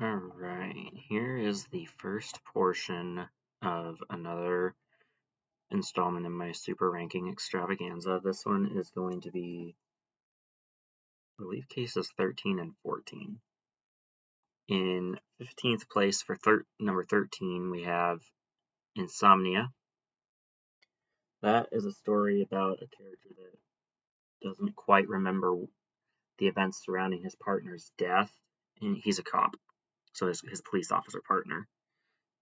Alright, here is the first portion of another installment in my Super Ranking Extravaganza. This one is going to be, I believe, cases 13 and 14. In 15th place for number 13, we have Insomnia. That is a story about a character that doesn't quite remember the events surrounding his partner's death. And he's a cop, so his police officer partner.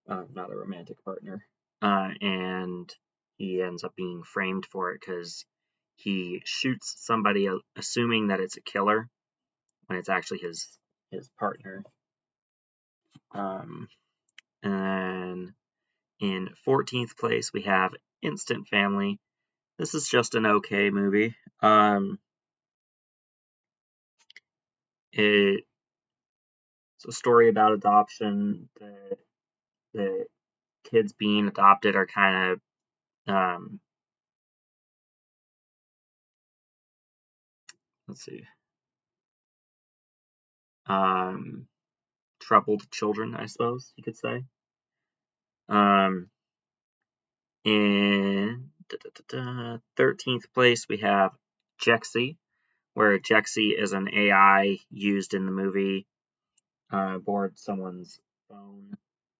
Not a romantic partner. And he ends up being framed for it because he shoots somebody assuming that it's a killer when it's actually his partner. And in 14th place we have Instant Family. This is just an okay movie. It's a story about adoption. The kids being adopted are kind of let's see, troubled children, I suppose you could say. In 13th place, we have Jexy, where Jexy is an AI used in the movie aboard someone's phone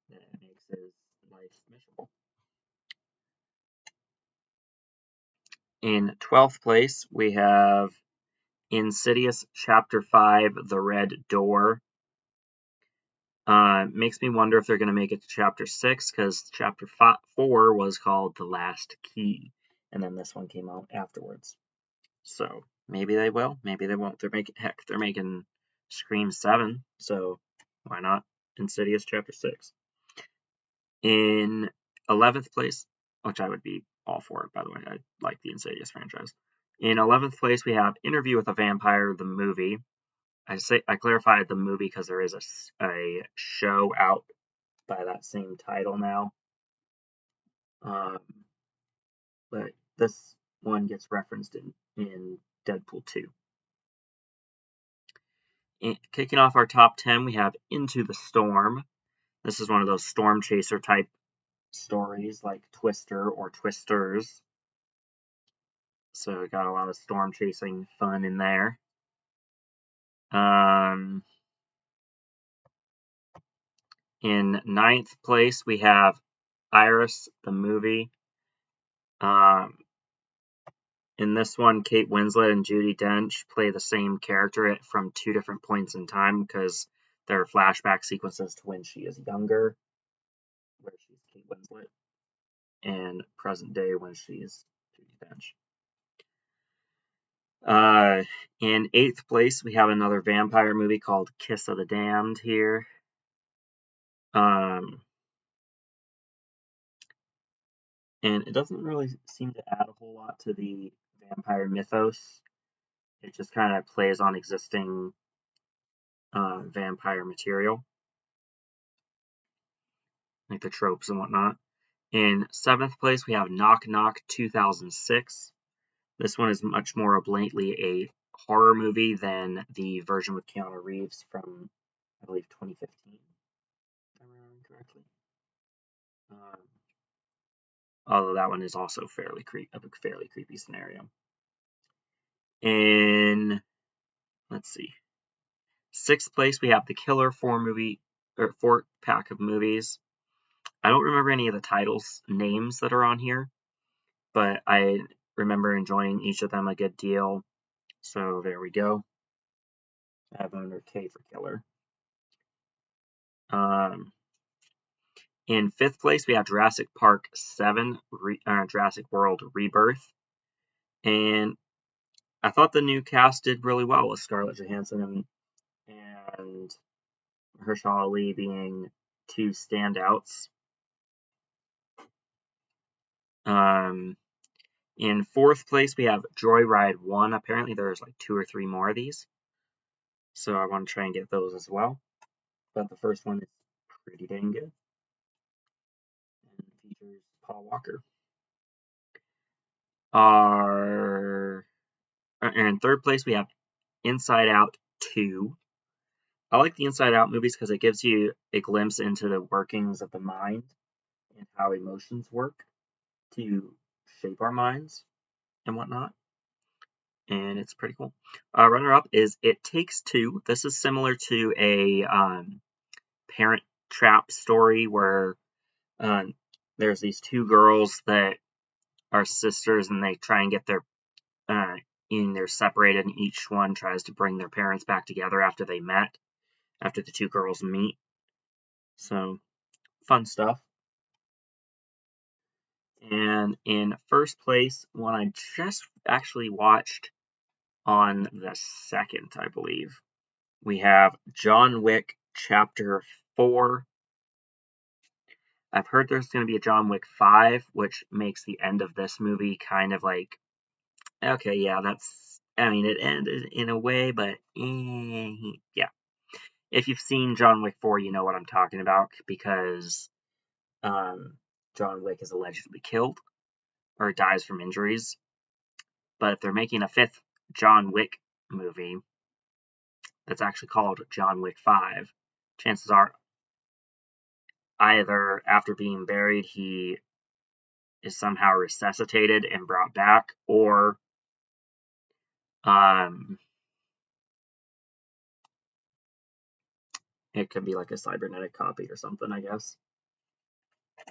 that makes his life miserable. In 12th place, we have Insidious Chapter 5, The Red Door. Makes me wonder if they're going to make it to Chapter 6, because Chapter 4 was called The Last Key, and then this one came out afterwards. So maybe they will, maybe they won't. They're making Scream 7, so why not Insidious Chapter 6? In 11th place, which I would be all for, by the way, I like the Insidious franchise. In 11th place, we have Interview with a Vampire, the movie. I clarified the movie because there is a show out by that same title now. But this one gets referenced in Deadpool 2. Kicking off our top 10, we have Into the Storm. This is one of those storm chaser type stories like Twister or Twisters. So we got a lot of storm chasing fun in there. In 9th place, we have Iris, the movie. In this one, Kate Winslet and Judi Dench play the same character from two different points in time because there are flashback sequences to when she is younger, where she's Kate Winslet, and present day when she's Judi Dench. In 8th place, we have another vampire movie called Kiss of the Damned here. And it doesn't really seem to add a whole lot to the vampire mythos. It just kind of plays on existing vampire material, like the tropes and whatnot. In 7th place, we have Knock Knock 2006. This one is much more blatantly a horror movie than the version with Keanu Reeves from, I believe, 2015, if I'm remembering correctly. Although that one is also a fairly creepy scenario. In, let's see, 6th place, we have the Killer 4-pack of movies. I don't remember any of the titles names that are on here, but I remember enjoying each of them a good deal. So there we go. I have under K for Killer. In 5th place, we have Jurassic Park 7, Jurassic World Rebirth. And I thought the new cast did really well with Scarlett Johansson and Mahershala Ali being two standouts. In 4th place, we have Joyride 1. Apparently, there's like 2 or 3 more of these. So I want to try and get those as well. But the first one is pretty dang good. And features Paul Walker. In 3rd place, we have Inside Out 2. I like the Inside Out movies because it gives you a glimpse into the workings of the mind and how emotions work to shape our minds and whatnot. And it's pretty cool. Runner up is It Takes Two. This is similar to a Parent Trap story where um, there's these two girls that are sisters and they try and get their uh, they're separated and each one tries to bring their parents back together after they met, after the two girls meet. So fun stuff. And in first place, one I just actually watched on the 2nd, I believe, we have John Wick Chapter 4. I've heard there's going to be a John Wick 5, which makes the end of this movie kind of like, okay, yeah, I mean, it ended in a way, but yeah. If you've seen John Wick 4, you know what I'm talking about because John Wick is allegedly killed or dies from injuries. But if they're making a 5th John Wick movie that's actually called John Wick 5, chances are either after being buried, he is somehow resuscitated and brought back, or um, it could be like a cybernetic copy or something, I guess.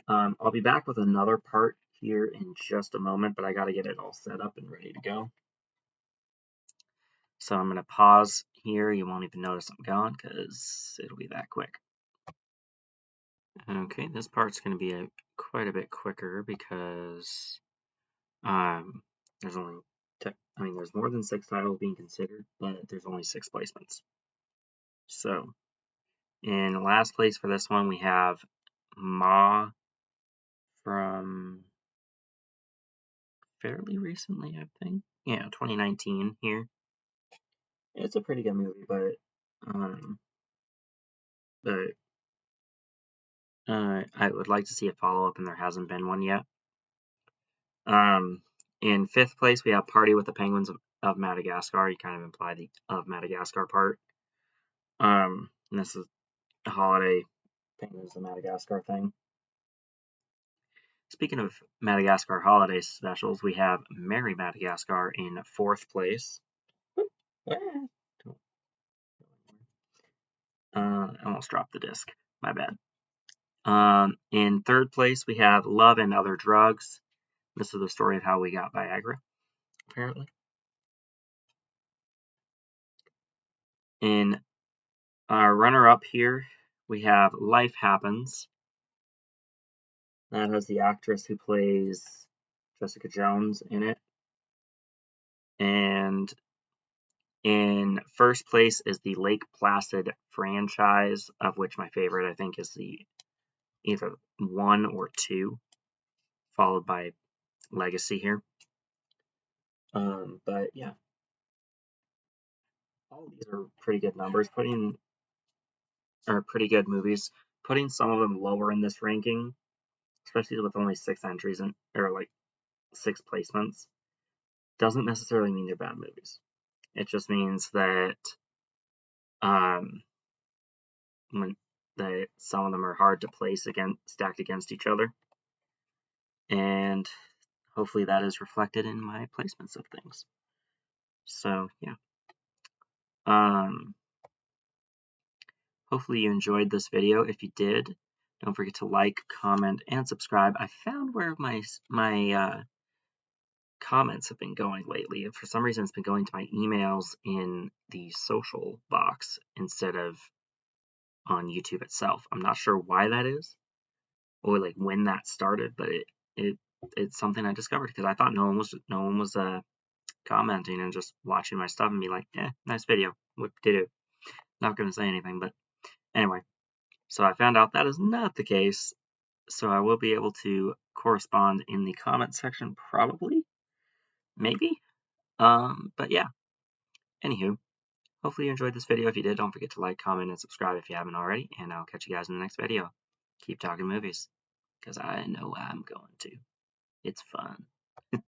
I'll be back with another part here in just a moment, but I got to get it all set up and ready to go. So I'm going to pause here. You won't even notice I'm gone because it'll be that quick. Okay, this part's going to be quite a bit quicker because there's only, there's more than 6 titles being considered, but there's only 6 placements. So, in last place for this one, we have Ma from fairly recently, I think. Yeah, 2019 here. It's a pretty good movie, but I would like to see a follow-up, and there hasn't been one yet. In 5th place, we have Party with the Penguins of Madagascar. You kind of imply the of Madagascar part. And this is a holiday Penguins of Madagascar thing. Speaking of Madagascar holiday specials, we have Merry Madagascar in 4th place. I almost dropped the disc. My bad. In 3rd place, we have Love and Other Drugs. This is the story of how we got Viagra, apparently. In our runner-up here, we have Life Happens. That has the actress who plays Jessica Jones in it. And in 1st place is the Lake Placid franchise, of which my favorite, I think, is the either 1 or 2, followed by Legacy here. But yeah, all of these are pretty good numbers. Pretty good movies. Putting some of them lower in this ranking, especially with only 6 entries or like 6 placements, doesn't necessarily mean they're bad movies. It just means that when some of them are hard to place stacked against each other, and hopefully that is reflected in my placements of things. So yeah, hopefully you enjoyed this video. If you did, don't forget to like, comment, and subscribe. I found where my comments have been going lately. For some reason, it's been going to my emails in the social box instead of on YouTube itself. I'm not sure why that is, or like when that started, but it's something I discovered because I thought no one was commenting and just watching my stuff and be like, nice video, what did it? Not gonna say anything, but anyway. So I found out that is not the case. So I will be able to correspond in the comment section, probably, maybe. But yeah. Anywho, hopefully you enjoyed this video. If you did, don't forget to like, comment, and subscribe if you haven't already. And I'll catch you guys in the next video. Keep talking movies, because I know I'm going to. It's fun.